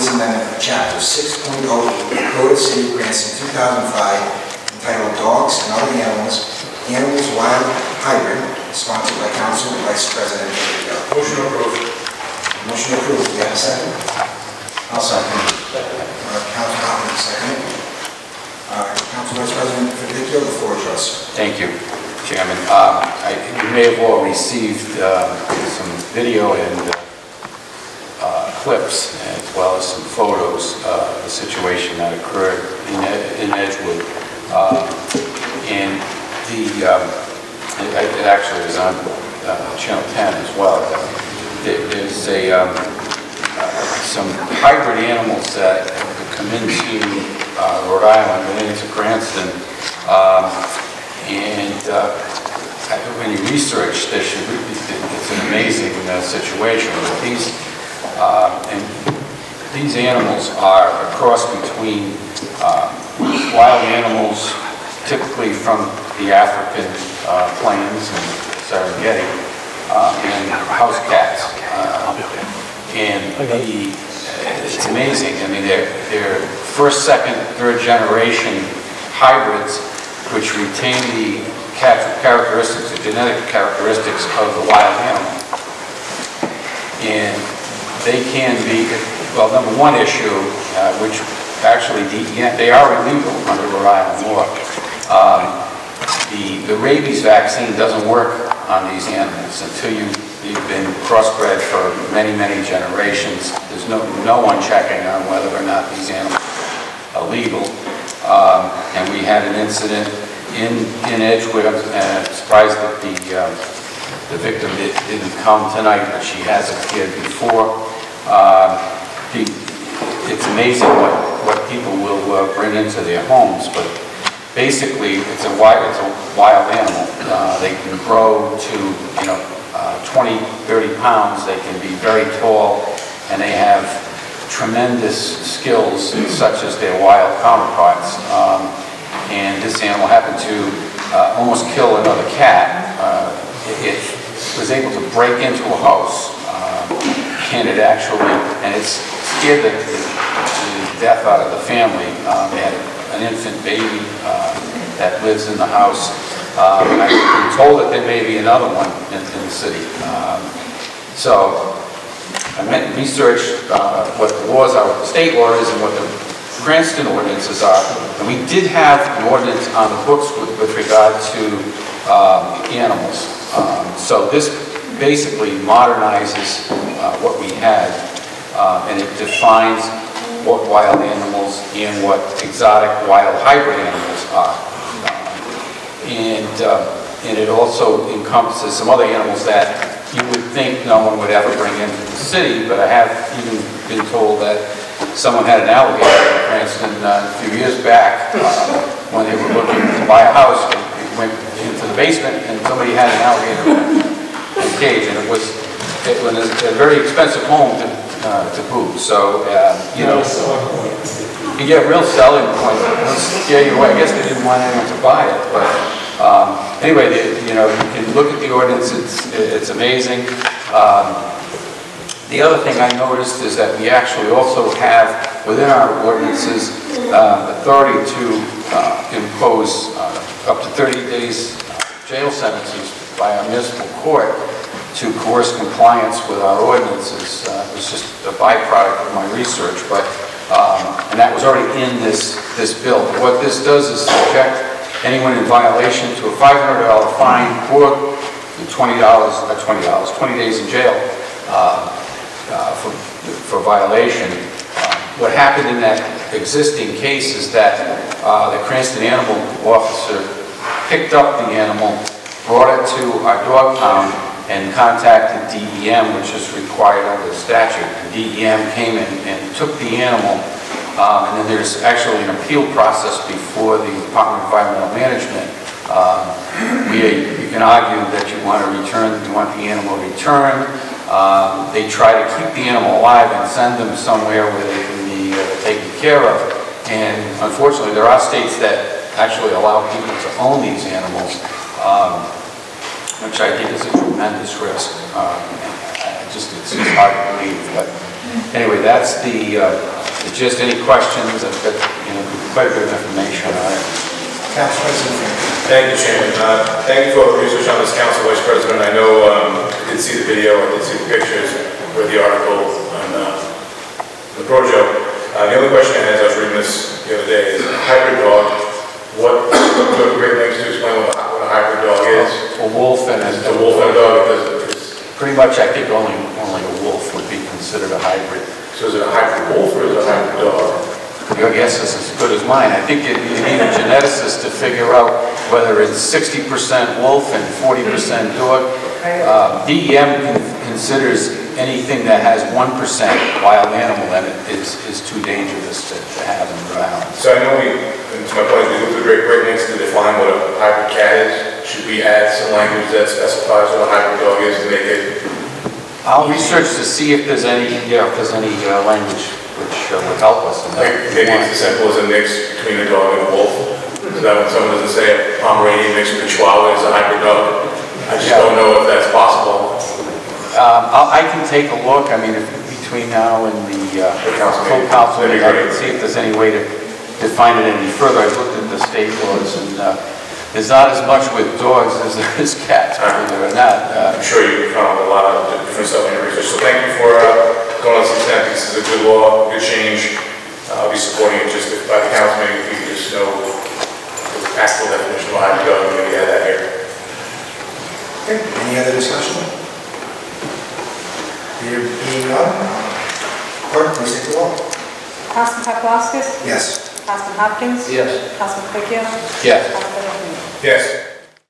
ordinance amendment of Chapter 6.08 Code of the City of Cranston 2005 entitled Dogs and Other Animals Wild Hybrid, sponsored by Council Vice President Vito. Motion approved. Motion approved. Do we have a second? I'll second. Council Hoffman, second. Council Vice President Vito, the floor is yours. Thank you, Chairman. You may have all received some video and clips, as well as some photos of the situation that occurred in Edgewood. And it actually is on Channel 10 as well. There's some hybrid animals that come into Rhode Island and into Cranston. When you research this, it's an amazing situation. These animals are a cross between wild animals, typically from the African plains and Serengeti, and house cats. It's amazing. I mean, they're first, second, third generation hybrids, which retain the characteristics, the genetic characteristics of the wild animal. And they can be, well, number one issue, which actually they are illegal under Rhode Island law. The rabies vaccine doesn't work on these animals until you've been crossbred for many, many generations. There's no one checking on whether or not these animals are legal. And we had an incident in Edgewood. I'm surprised that the victim didn't come tonight, but she has appeared before. It's amazing what people will bring into their homes, but basically it's a wild animal. They can grow to 20, 30 pounds. They can be very tall, and they have tremendous skills such as their wild counterparts. And this animal happened to almost kill another cat. It was able to break into a house, and it scared the death out of the family. They had an infant baby that lives in the house. I've been told that there may be another one in the city. So I researched what the laws are, what the state law is, and what the Cranston ordinances are. And we did have an ordinance on the books with regard to animals. So this basically modernizes what we had, and it defines what wild animals and what exotic wild hybrid animals are. And it also encompasses some other animals that you would think no one would ever bring into the city, but I have even been told that someone had an alligator in Cranston a few years back when they were looking to buy a house. They went into the basement and somebody had an alligator in a cage, and it was a very expensive home to boot. So you get real selling points. It'll scare you away. I guess they didn't want anyone to buy it, but anyway, you can look at the ordinance. It's amazing. The other thing I noticed is that we actually also have within our ordinances authority to impose up to 30 days jail sentences by our municipal court to coerce compliance with our ordinances. It was just a byproduct of my research, but and that was already in this bill. What this does is subject anyone in violation to a $500 fine or $20 days in jail for violation. What happened in that existing case is that the Cranston Animal Officer picked up the animal, brought it to our dog pound, and contacted DEM, which is required under the statute. And DEM came in and took the animal, and then there's actually an appeal process before the Department of Environmental Management. You can argue that you want the animal returned. They try to keep the animal alive and send them somewhere where they can be taken care of. And unfortunately, there are states that actually allow people to own these animals, which I think is a tremendous risk. It's hard to believe, but Anyway, that's just any questions. I've got, quite a bit of information on it. Council President Franklin. Thank you, Chairman. Thank you for all the research on this, Council Vice President. I know I did see the video, I did see the pictures, read the article on the Projo. The only question I had as I was reading this the other day is a hybrid dog. What great lengths to explain what a hybrid dog is? A wolf and a wolf and a dog. Pretty much, I think only a wolf would be considered a hybrid. So is it a hybrid wolf or is it a hybrid dog? Your guess is as good as mine. I think you need a geneticist to figure out whether it's 60% wolf and 40% dog. DEM considers anything that has 1% wild animal in it is too dangerous to have in Rhode Island. So I know and to my point, we looked at great lengths to define what a hybrid cat is. Should we add some language that specifies what a hybrid dog is to make it? I'll research to see if there's any language which would help us. Maybe it's as simple as a mix between a dog and a wolf. So that when someone doesn't say a Pomeranian mixed with a Chihuahua is a hybrid dog, I just don't know if that's possible. I can take a look. I mean, between now and the full council meeting, I can see if there's any way to define it any further. I looked at the state laws, and there's not as much with dogs as there is cats, believe it or not. I'm sure you found a lot of different stuff in your research. So thank you for going on this extent. This is a good law, good change. I'll be supporting it just by the council meeting. If you could just know the actual definition of a hybrid dog, maybe add that here. Okay. Any other discussion? There being none, clerk, please take the roll. Councilman Paplaskas? Yes. Councilman Hopkins? Yes. Councilman Ficchio? Yes. Councilman O'Neill? Yes.